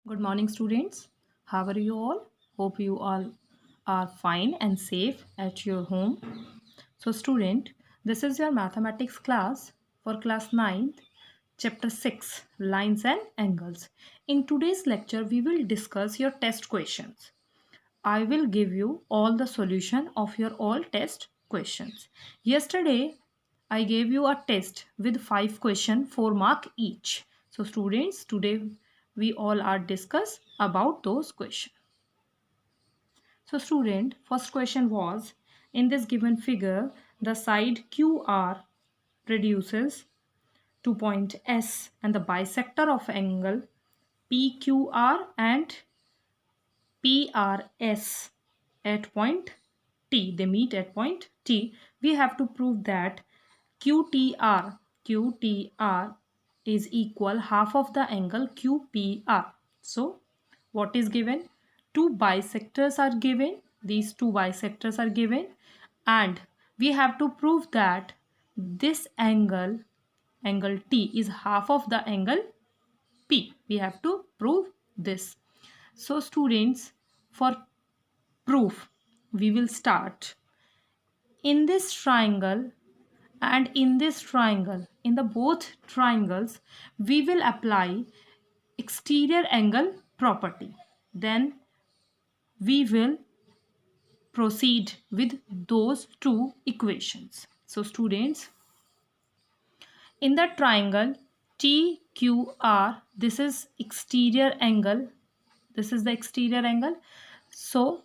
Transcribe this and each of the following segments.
Good morning, students. How are you all? Hope you all are fine and safe at your home. So, student, this is your mathematics class for class 9th, chapter 6, lines and angles. In today's lecture, we will discuss your test questions. I will give you all the solution of your all test questions. Yesterday, I gave you a test with 5 questions, 4 mark each. So students, today we all are discuss about those questions. So student, first question was, in this given figure, the side QR reduces to point S and the bisector of angle PQR and PRS at point T. They meet at point T. We have to prove that QTR is equal half of the angle QPR. So what is given? Two bisectors are given. These two bisectors are given, and we have to prove that this angle T is half of the angle P. We have to prove this. So students, for proof, we will start in this triangle and in this triangle. In the both triangles, we will apply exterior angle property. Then we will proceed with those two equations. So students, in the triangle TQR, this is exterior angle. This is the exterior angle. So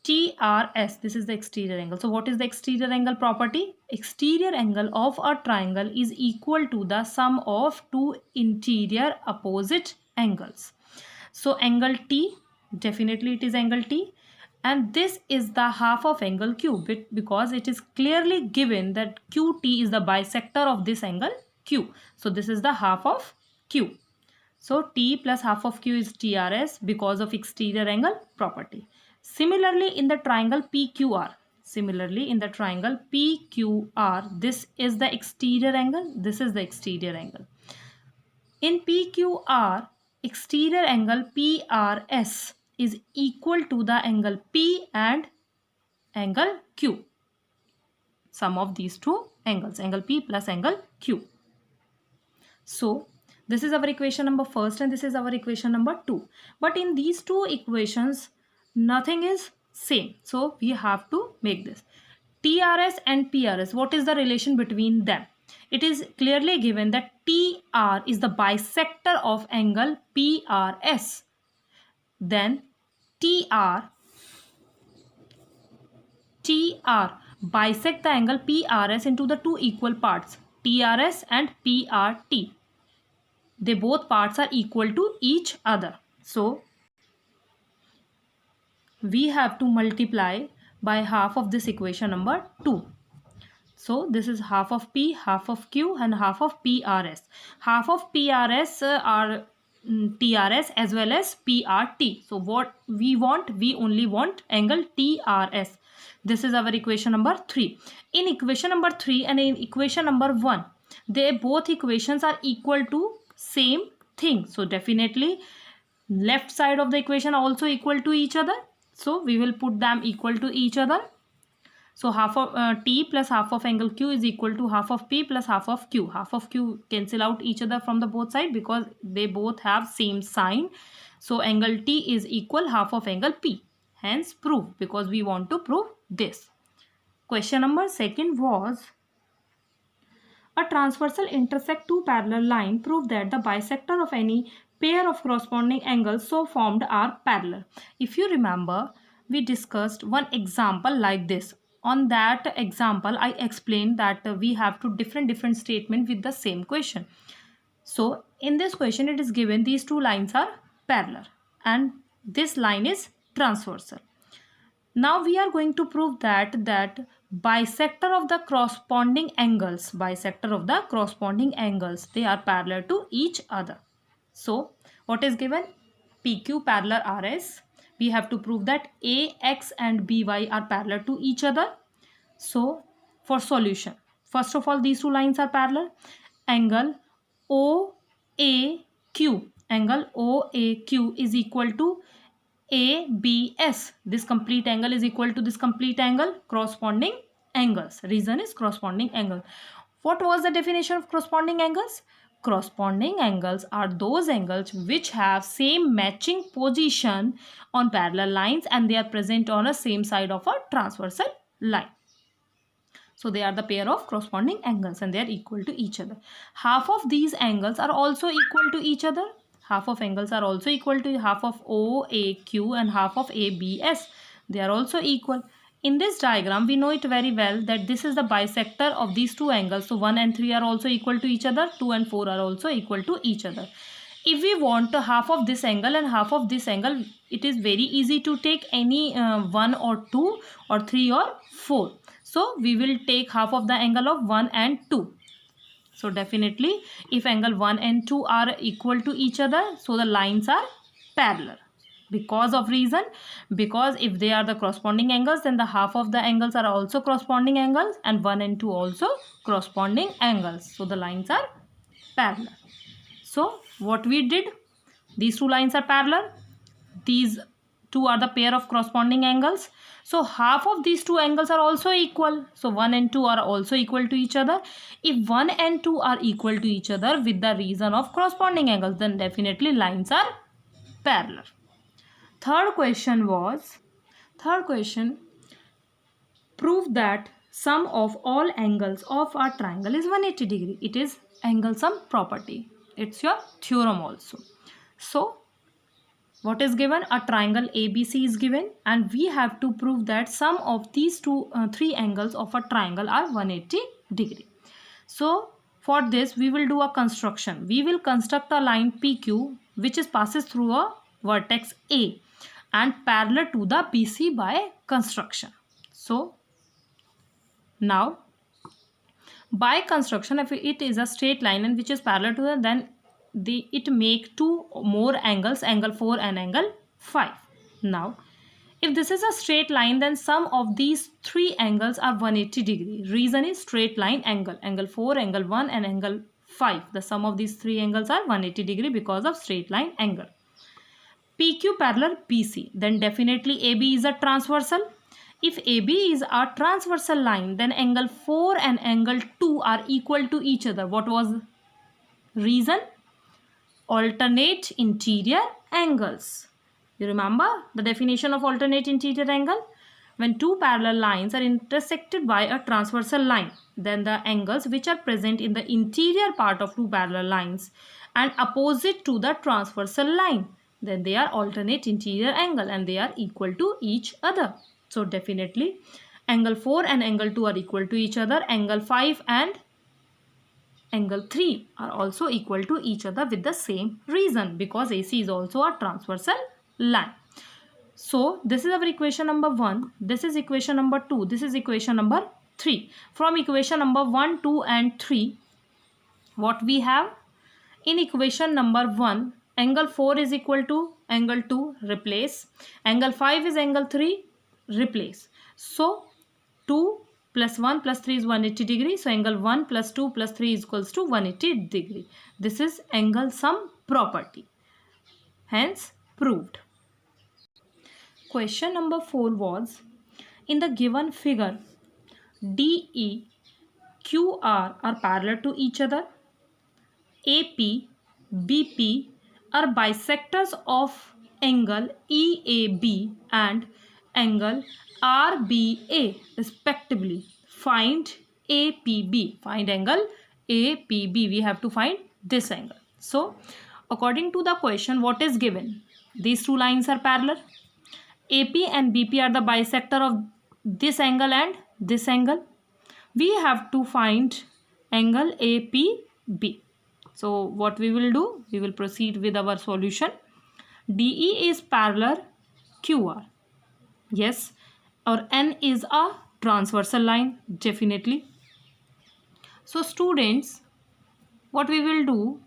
TRS, this is the exterior angle. So what is the exterior angle property? Exterior angle of a triangle is equal to the sum of two interior opposite angles. So angle T, definitely it is angle T, and this is the half of angle Q, because it is clearly given that QT is the bisector of this angle Q. So this is the half of Q. So T plus half of Q is TRS because of exterior angle property. Similarly, in the triangle PQR, this is the exterior angle, this is the exterior angle. In PQR, exterior angle PRS is equal to the angle P and angle Q. Sum of these two angles, angle P plus angle Q. So this is our equation number first and this is our equation number 2. But in these two equations, nothing is same. So we have to make this. TRS and PRS, what is the relation between them? It is clearly given that TR is the bisector of angle PRS. Then TR bisect the angle PRS into the two equal parts, TRS and PRT. They both parts are equal to each other. So we have to multiply by half of this equation number 2. So this is half of P, half of Q and half of PRS. Half of PRS are TRS as well as PRT. So what we want? We only want angle TRS. This is our equation number 3. In equation number 3 and in equation number 1, they both equations are equal to same thing. So definitely left side of the equation also equal to each other. So we will put them equal to each other. So half of T plus half of angle Q is equal to half of P plus half of Q. Half of Q cancel out each other from the both side because they both have same sign. So angle T is equal half of angle P. Hence prove, because we want to prove this. Question number 2 was, a transversal intersect two parallel line. Prove that the bisector of any pair of corresponding angles so formed are parallel. If you remember, we discussed one example like this. On that example, I explained that we have two different statements with the same question. So in this question, it is given these two lines are parallel and this line is transversal. Now we are going to prove that bisector of the corresponding angles, they are parallel to each other. So what is given? PQ parallel RS. We have to prove that AX and BY are parallel to each other. So for solution, first of all, these two lines are parallel. Angle OAQ angle OAQ is equal to ABS. This complete angle is equal to this complete angle, corresponding angles. Reason is corresponding angle. What was the definition of corresponding angles? Corresponding angles are those angles which have same matching position on parallel lines and they are present on a same side of a transversal line. So they are the pair of corresponding angles and they are equal to each other. Half of these angles are also equal to each other. Half of angles are also equal to half of OAQ and half of ABS. They are also equal. In this diagram, we know it very well that this is the bisector of these two angles. So 1 and 3 are also equal to each other. 2 and 4 are also equal to each other. If we want half of this angle and half of this angle, it is very easy to take any 1 or 2 or 3 or 4. So we will take half of the angle of 1 and 2. So definitely if angle 1 and 2 are equal to each other, so the lines are parallel. Because if they are the corresponding angles, then the half of the angles are also corresponding angles and 1 and 2 also corresponding angles. So the lines are parallel. So what we did, these two lines are parallel. These two are the pair of corresponding angles. So half of these two angles are also equal. So 1 and 2 are also equal to each other. If 1 and 2 are equal to each other with the reason of corresponding angles, then definitely lines are parallel. Third question, prove that sum of all angles of a triangle is 180 degree. It is angle sum property. It's your theorem also. So what is given? A triangle ABC is given and we have to prove that sum of these three angles of a triangle are 180 degree. So for this we will do a construction. We will construct a line PQ which passes through a vertex A and parallel to the BC by construction. So now by construction, if it is a straight line and which is parallel to the, then it make two more angles, angle 4 and angle 5. Now if this is a straight line, then sum of these three angles are 180 degree. Reason is straight line angle, angle 4, angle 1 and angle 5. The sum of these three angles are 180 degree because of straight line angle. PQ parallel BC, then definitely AB is a transversal. If AB is a transversal line, then angle 4 and angle 2 are equal to each other. What was the reason? Alternate interior angles. You remember the definition of alternate interior angle? When two parallel lines are intersected by a transversal line, then the angles which are present in the interior part of two parallel lines and opposite to the transversal line, then they are alternate interior angle and they are equal to each other. So definitely angle 4 and angle 2 are equal to each other. Angle 5 and angle 3 are also equal to each other with the same reason, because AC is also a transversal line. So this is our equation number 1. This is equation number 2. This is equation number 3. From equation number 1, 2 and 3, what we have? In equation number 1, angle 4 is equal to angle 2, replace. Angle 5 is angle 3, replace. So 2 plus 1 plus 3 is 180 degree. So angle 1 plus 2 plus 3 is equals to 180 degree. This is angle sum property. Hence proved. Question number 4 was, in the given figure, DE, QR are parallel to each other. AP, BP are bisectors of angle EAB and angle RBA respectively. Find APB. Find angle APB. We have to find this angle. So according to the question, what is given? These two lines are parallel. AP and BP are the bisector of this angle and this angle. We have to find angle APB. So what we will do? We will proceed with our solution. DE is parallel QR. Yes. Or N is a transversal line. Definitely. So students, what we will do?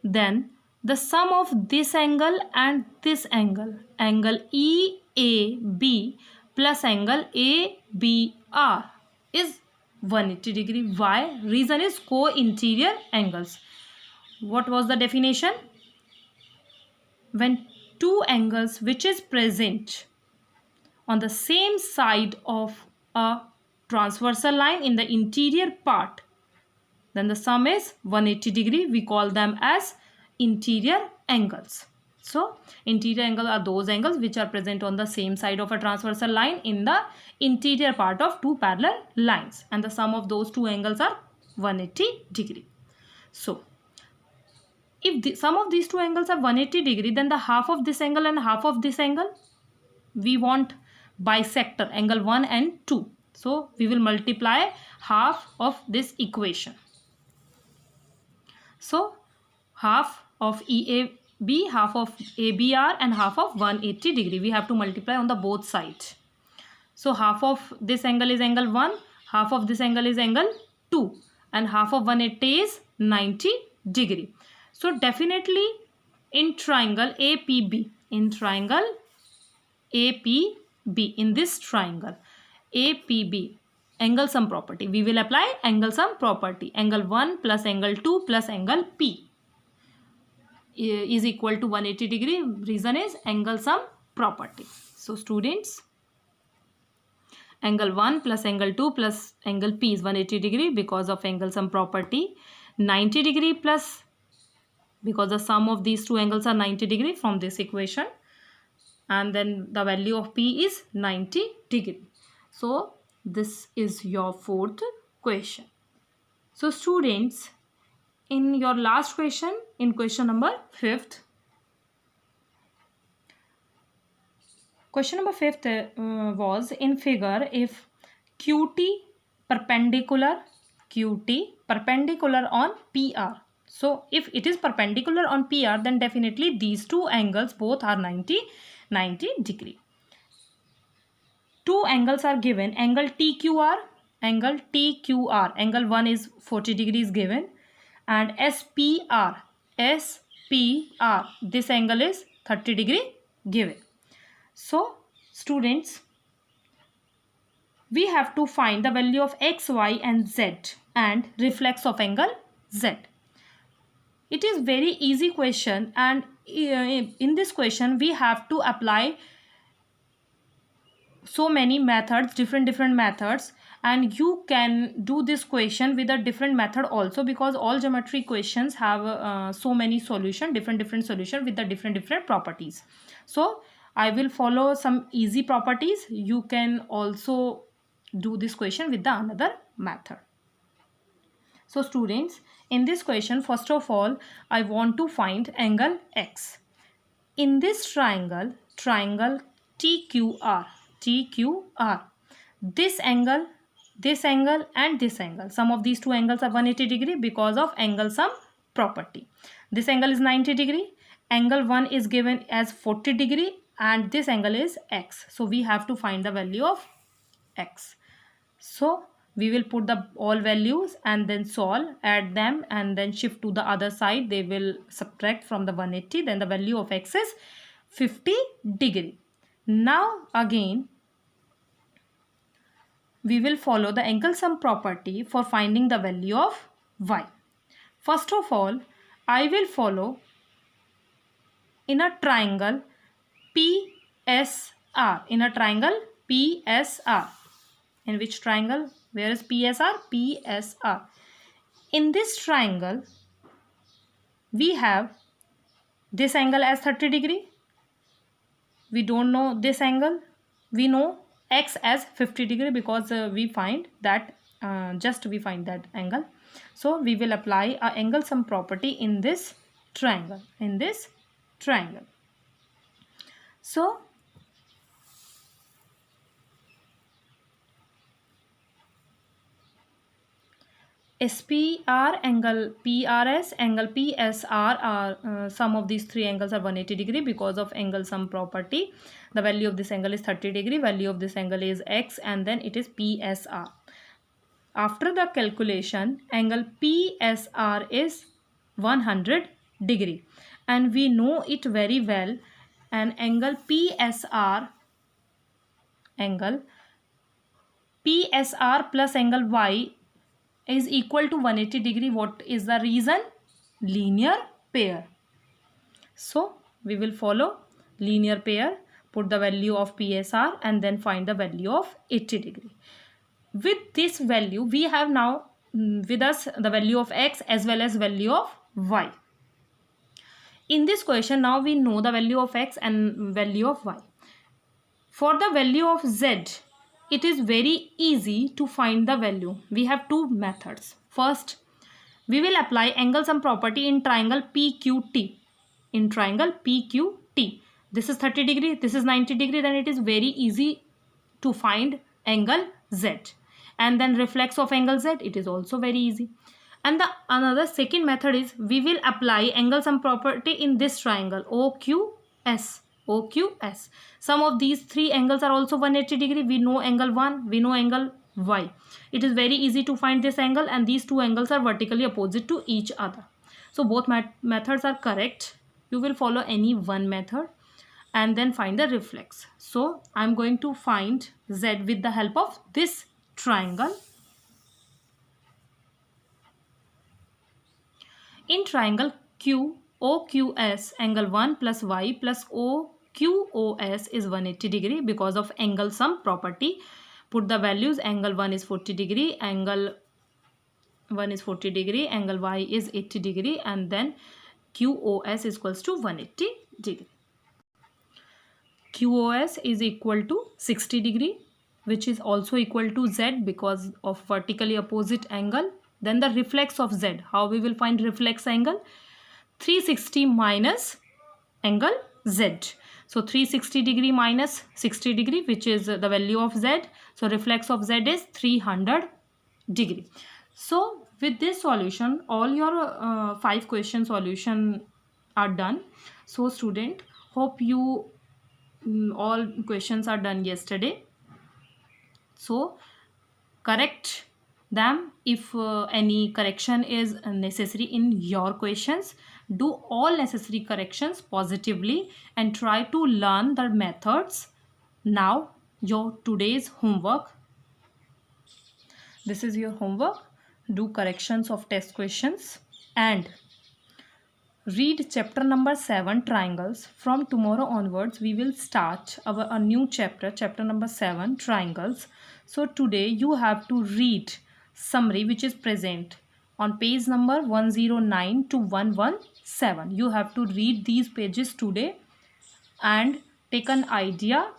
Then the sum of this angle and this angle, angle EAB plus angle ABR is 180 degree. Why? Reason is co-interior angles. What was the definition? when two angles which is present on the same side of a transversal line in the interior part, then the sum is 180 degree. We call them as interior angles. So interior angles are those angles which are present on the same side of a transversal line in the interior part of two parallel lines, and the sum of those two angles are 180 degree. So if the sum of these two angles are 180 degree, then the half of this angle and half of this angle, we want bisector angle 1 and 2. So we will multiply half of this equation. So half of EAB, half of ABR, and half of 180 degree. We have to multiply on the both sides. So half of this angle is angle 1, half of this angle is angle 2, and half of 180 is 90 degree. So definitely in triangle APB, in this triangle APB, angle sum property, we will apply angle sum property. Angle 1 plus angle 2 plus angle P is equal to 180 degree. Reason is angle sum property. So students, angle 1 plus angle 2 plus angle P is 180 degree because of angle sum property. 90 degree plus, because the sum of these two angles are 90 degree from this equation, and then the value of P is 90 degree. So this is your fourth question. So students, in your last question, in question number 5th, question number 5th was in figure, if QT perpendicular on PR. So if it is perpendicular on PR, then definitely these two angles both are 90 degree. Two angles are given, angle TQR, angle 1 is 40 degrees given, and SPR, this angle is 30 degree given. So students, we have to find the value of X, Y and Z and reflex of angle Z. It is very easy question, and in this question we have to apply so many methods, different methods, and you can do this question with a different method also, because all geometry questions have so many solution, different solution with the different properties. So I will follow some easy properties. You can also do this question with the another method. So students, in this question, first of all, I want to find angle X. In this triangle TQR, this angle and this angle, sum of these two angles are 180 degree because of angle sum property. This angle is 90 degree, angle 1 is given as 40 degree, and this angle is X. So we have to find the value of X. So we will put the all values and then solve, add them, and then shift to the other side. They will subtract from the 180. Then the value of X is 50 degree. Now again, we will follow the angle sum property for finding the value of Y. First of all, I will follow in a triangle PSR. In which triangle? Where is PSR? PSR. In this triangle, we have this angle as 30 degree. We don't know this angle. We know X as 50 degree because we find that angle. So we will apply a angle sum property in this triangle. So SPR, angle PRS, angle PSR are sum of these three angles are 180 degree because of angle sum property. The value of this angle is 30 degree, value of this angle is X, and then it is PSR. After the calculation, angle PSR is 100 degree, and we know it very well. And angle PSR plus angle Y is equal to 180 degree. What is the reason? Linear pair. So we will follow linear pair, put the value of PSR and then find the value of 80 degree. With this value, we have now with us the value of X as well as value of Y. In this question, now we know the value of X and value of Y. For the value of Z, it is very easy to find the value. We have two methods. First, we will apply angle sum property in triangle PQT. In triangle PQT. This is 30 degree, this is 90 degree, then it is very easy to find angle Z. And then reflex of angle Z, it is also very easy. And the another second method is we will apply angle sum property in this triangle OQS. OQS. Some of these three angles are also 180 degree. We know angle 1, we know angle Y. It is very easy to find this angle, and these two angles are vertically opposite to each other. So both methods are correct. You will follow any one method and then find the reflex. So I am going to find Z with the help of this triangle. In triangle QOQS, angle 1 plus Y plus OQOS is 180 degree because of angle sum property. Put the values. Angle 1 is 40 degree, angle 1 is 40 degree, angle Y is 80 degree, and then QOS is equals to 180 degree. QOS is equal to 60 degree, which is also equal to Z because of vertically opposite angle. Then the reflex of Z. How we will find reflex angle? 360 minus angle Z. So 360 degree minus 60 degree, which is the value of Z. So reflex of Z is 300 degree. So with this solution, all your 5 question solution are done. So student, hope you all questions are done yesterday. So correct them. If any correction is necessary in your questions, do all necessary corrections positively and try to learn the methods. Now your today's homework. This is your homework. Do corrections of test questions and read chapter number 7, triangles. From tomorrow onwards, we will start a new chapter, chapter number 7, triangles. So today you have to read summary which is present on page number 109 to 117. You have to read these pages today and take an idea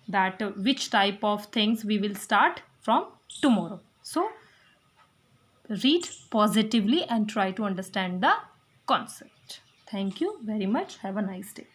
that which type of things we will start from tomorrow. So read positively and try to understand the concept. Thank you very much. Have a nice day.